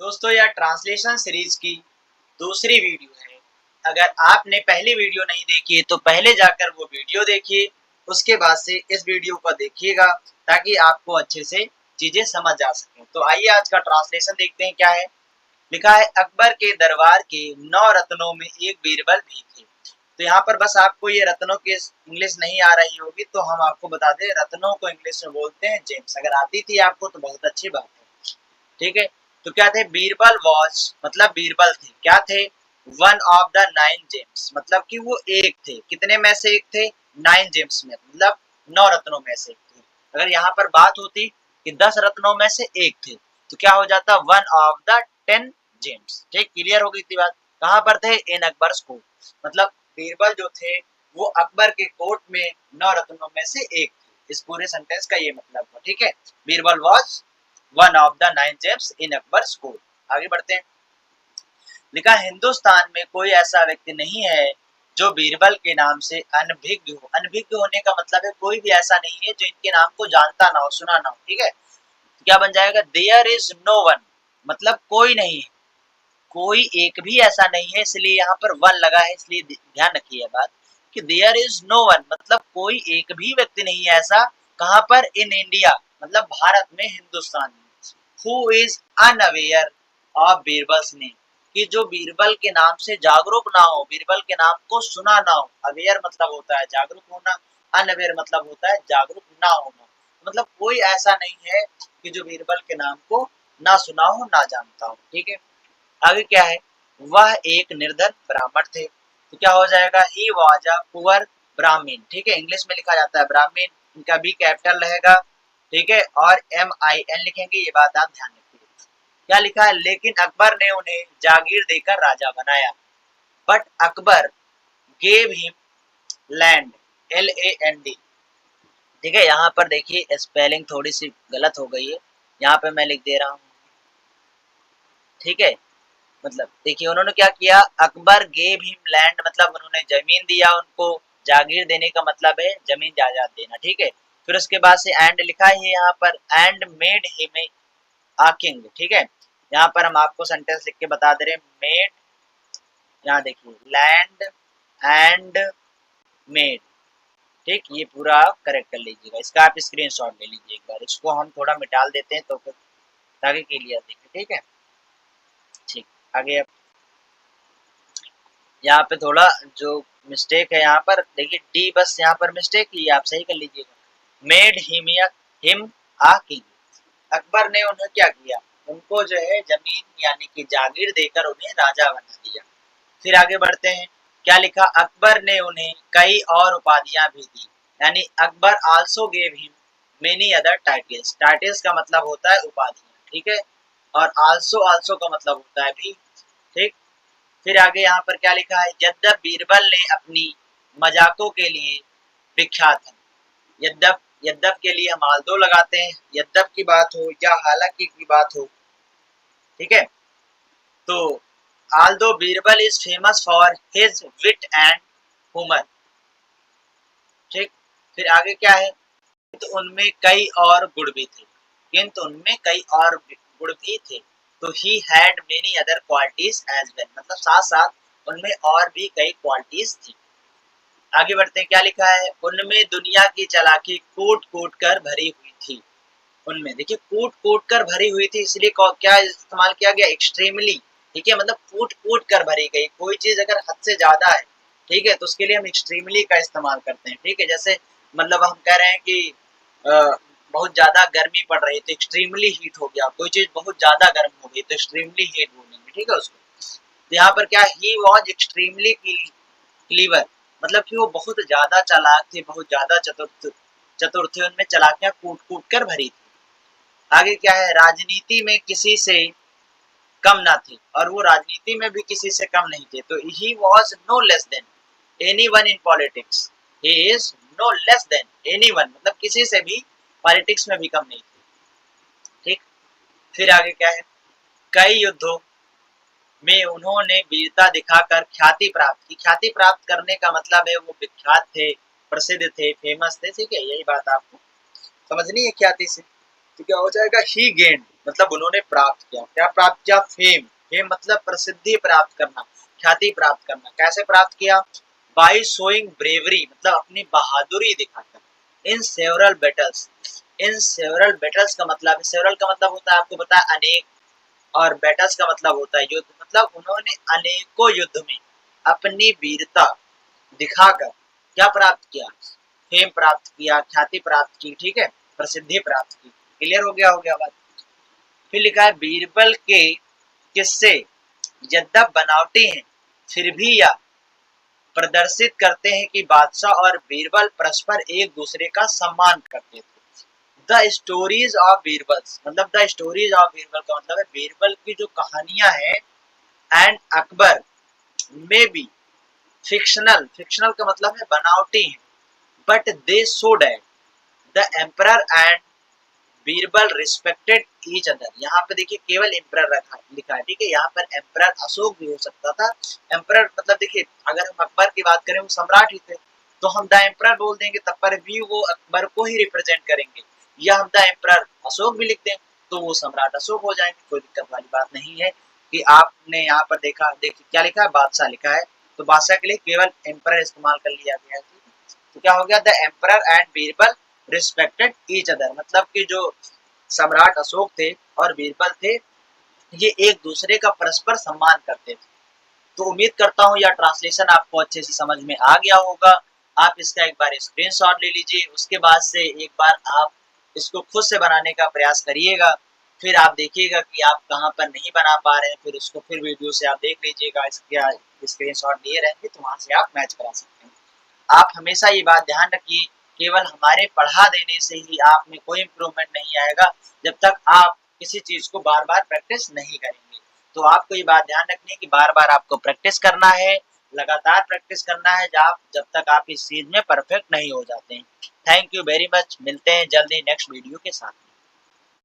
दोस्तों यह translation series की दूसरी वीडियो है। अगर आपने पहली वीडियो नहीं देखी है तो पहले जाकर वो वीडियो देखिए, उसके बाद से इस वीडियो को देखिएगा ताकि आपको अच्छे से चीजें समझ आ सकें। तो आइए आज का ट्रांसलेशन देखते हैं क्या है। लिखा है, अकबर के दरबार के 9 रत्नों में एक बीरबल भी थे। तो यहाँ पर बस आपको ये रत्नों की इंग्लिश नहीं आ रही होगी तो हम आपको बता दें, रत्नों को इंग्लिश में बोलते हैं जेम्स। अगर आती थी आपको तो बहुत अच्छी बात है, ठीक है। तो क्या थे, बीरबल वॉज मतलब बीरबल थे, क्या थे, वन ऑफ द 9 जेम्स, मतलब कि वो एक थे, कितने में से एक थे, 9 जेम्स में, मतलब 9 रत्नों में से एक थे। अगर यहाँ पर बात होती कि 10 रत्नों में से एक थे तो क्या हो जाता, वन ऑफ द 10 जेम्स। ठीक, क्लियर हो गई थी बात। कहाँ पर थे, इन अकबर कोर्ट, मतलब बीरबल जो थे वो अकबर के कोर्ट में 9 रत्नों में से एक थे। इस पूरे सेंटेंस का ये मतलब है, ठीक है। Birbal was one of the 9 James in Akbar court. आगे बढ़ते हैं। लिखा, हिंदुस्तान में कोई ऐसा व्यक्ति नहीं है जो बीरबल के नाम से अनभिज्ञ हो। अनभिज्ञ होने का मतलब है कोई भी ऐसा नहीं है जो इनके नाम को जानता ना हो, सुना ना हो, ठीक है। तो क्या बन जाएगा, देयर इज नो वन, मतलब कोई नहीं है, कोई एक भी ऐसा नहीं है, इसलिए यहाँ पर वन लगा है, इसलिए ध्यान रखिए बात कि देयर इज नो वन, मतलब कोई एक भी व्यक्ति नहीं है ऐसा, कहाँ पर, इन इंडिया, मतलब भारत में, हिंदुस्तान में, who is unaware of Birbal's name, कि जो बीरबल के नाम से जागरूक ना हो, बीरबल के नाम को सुना ना हो। अवेयर मतलब होता है जागरूक होना, अनअवेयर मतलब होता है जागरूक ना होना, मतलब कोई ऐसा नहीं है कि जो बीरबल के नाम को ना सुना हो, ना जानता हो, ठीक है। आगे क्या है, वह एक निर्धन ब्राह्मण थे। तो क्या हो जाएगा, he was a poor Brahmin, ठीक है। इंग्लिश में लिखा जाता है ब्राह्मीण, इनका भी कैपिटल रहेगा, ठीक है, और MIN लिखेंगे, ये बात आप ध्यान रखिए। क्या लिखा है, लेकिन अकबर ने उन्हें जागीर देकर राजा बनाया, but Akbar gave him land, LAND, ठीक है। यहाँ पर देखिए स्पेलिंग थोड़ी सी गलत हो गई है, यहाँ पे मैं लिख दे रहा हूँ, ठीक है। मतलब देखिए उन्होंने क्या किया, अकबर गेव हिम लैंड, मतलब उन्होंने जमीन दिया उनको, जागीर देने का मतलब है जमीन जायदाद देना, ठीक है। फिर उसके बाद से एंड लिखा है यहाँ पर, and made him a king, ठीक है। यहाँ पर हम आपको सेंटेंस लिख के बता दे रहे हैं, मेड, यहाँ देखिए लैंड एंड मेड, ठीक, ये पूरा आप करेक्ट कर लीजिएगा, इसका आप स्क्रीनशॉट ले लीजिए एक बार, इसको हम थोड़ा मिटाल देते हैं तो फिर ताकि क्लियर दिखे, ठीक है। ठीक, आगे यहाँ पे थोड़ा जो मिस्टेक है, यहाँ पर देखिए डी बस यहाँ पर मिस्टेक ही, आप सही कर लीजिएगा। Made him a king, Akbar ने उन्हें क्या किया, उनको जो है जमीन यानी कि जागीर देकर उन्हें राजा बना दिया। फिर आगे बढ़ते हैं, क्या लिखा, अकबर ने उन्हें कई और उपाधियां भी दी, यानी Akbar also gave him many other titles. Titles का मतलब होता है उपाधियां, ठीक है, और आल्सो आल्सो का मतलब होता है भी, ठीक। फिर आगे यहाँ पर क्या लिखा है, यद्यप बीरबल ने अपनी मजाकों के लिए विख्यात है। यद्यप, यद्यप के लिए हम आल्दो लगाते हैं, यद्यप की बात हो या हालांकि की बात हो, ठीक है। तो although Birbal is famous for his wit and humour, ठीक। फिर आगे क्या है, तो उनमें कई और गुण भी थे, किंतु उनमें कई और गुण भी थे। तो he had many other qualities as well, मतलब साथ साथ उनमें और भी कई क्वालिटीज थी। आगे बढ़ते हैं, क्या लिखा है, उनमें दुनिया की चालाकी कूट कूट कर भरी हुई थी। उनमें देखिए कूट कूट कर भरी हुई थी, इसलिए क्या इस्तेमाल किया गया, एक्सट्रीमली, ठीक है, मतलब कूट कूट कर भरी गई। कोई चीज अगर हद से ज्यादा है, ठीक है, तो उसके लिए हम एक्सट्रीमली का इस्तेमाल करते हैं, ठीक है। जैसे मतलब हम कह रहे हैं कि बहुत ज्यादा गर्मी पड़ रही है तो एक्सट्रीमली हीट हो गया, कोई चीज बहुत ज्यादा गर्म हो गई तो एक्सट्रीमली हीट बोलेंगे, ठीक है उसको। तो यहाँ पर क्या, ही वॉज एक्सट्रीमली क्लीवर, मतलब कि वो बहुत ज्यादा चालाक थे, बहुत ज्यादा चतुर चतुर थे, उनमें चालाकियां कूट कूट कर भरी थी। आगे क्या है, राजनीति में किसी से कम ना थे, और वो राजनीति में भी किसी से कम नहीं थे। तो he was no less than anyone in politics, he is no less than anyone, मतलब किसी से भी पॉलिटिक्स में भी कम नहीं थे, ठीक। फिर आगे क्या है, कई युद्धों में उन्होंने वीरता दिखाकर ख्याति प्राप्त की। ख्याति प्राप्त करने का मतलब है वो विख्यात थे, प्रसिद्ध थे, फेमस थे, ठीक है, यही बात आपको समझनी है ख्याति से। तो क्या हो जाएगा, ही गेन्ड मतलब उन्होंने प्राप्त किया। क्या प्राप्त किया? फेम। फेम मतलब प्रसिद्धि प्राप्त करना, ख्याति प्राप्त करना। कैसे प्राप्त किया? बाई शोइंग ब्रेवरी मतलब अपनी बहादुरी दिखाकर। In several battles, in several battles का मतलब, सेवरल का मतलब होता है आपको पता है अनेक, और बैटल्स का मतलब होता है युद्ध। मतलब उन्होंने अनेकों युद्ध में अपनी वीरता दिखाकर क्या प्राप्त किया? फेम प्राप्त किया, ख्याति प्राप्त की, ठीक है, प्रसिद्धि प्राप्त की। क्लियर हो गया बात। फिर लिखा है बीरबल के किस्से यद्यप बनावटी हैं फिर भी यह प्रदर्शित करते हैं कि बादशाह और बीरबल परस्पर एक दूसरे का सम्मान करते थे। द स्टोरीज ऑफ बीरबल मतलब, द स्टोरीज ऑफ बीरबल का मतलब है बीरबल की जो कहानियां हैं एंड अकबर में बी फिक्शनल, फिक्शनल का मतलब है बनावटी है, but they show that the emperor and Birbal respected each other. यहाँ पे देखिए केवल एम्परर रखा लिखा है, ठीक है, यहाँ पर एम्परर अशोक भी हो सकता था। एम्परर मतलब देखिए अगर हम अकबर की बात करें वो सम्राट ही थे, तो हम द एम्परर बोल देंगे, तब पर भी वो अकबर को ही रिप्रेजेंट करेंगे। या हम द एम्परर अशोक भी लिख दें तो वो सम्राट अशोक हो जाएंगे, कोई दिक्कत वाली बात नहीं है। कि आपने यहाँ पर देखा, देखिए क्या लिखा है, बादशाह लिखा है, तो बादशाह के लिए केवल एम्परर इस्तेमाल कर लिया गया है। तो क्या हो गया, the emperor and Birbal respected each other मतलब कि जो सम्राट अशोक थे और बीरबल थे, ये एक दूसरे का परस्पर सम्मान करते थे। तो उम्मीद करता हूँ यह ट्रांसलेशन आपको अच्छे से समझ में आ गया होगा। आप इसका एक बार स्क्रीनशॉट ले लीजिए, उसके बाद से एक बार आप इसको खुद से बनाने का प्रयास करिएगा। फिर आप देखिएगा कि आप कहाँ पर नहीं बना पा रहे हैं, फिर उसको फिर वीडियो से आप देख लीजिएगा, इसका स्क्रीनशॉट लिए रहेंगे तो वहां से आप मैच करा सकते हैं। आप हमेशा ये बात ध्यान रखिए, केवल हमारे पढ़ा देने से ही आप में कोई इम्प्रूवमेंट नहीं आएगा जब तक आप किसी चीज को बार बार प्रैक्टिस नहीं करेंगे। तो आपको ये बात ध्यान रखनी है कि बार बार आपको प्रैक्टिस करना है, लगातार प्रैक्टिस करना है जब तक आप इस चीज में परफेक्ट नहीं हो जाते हैं। थैंक यू वेरी मच, मिलते हैं जल्दी नेक्स्ट वीडियो के साथ।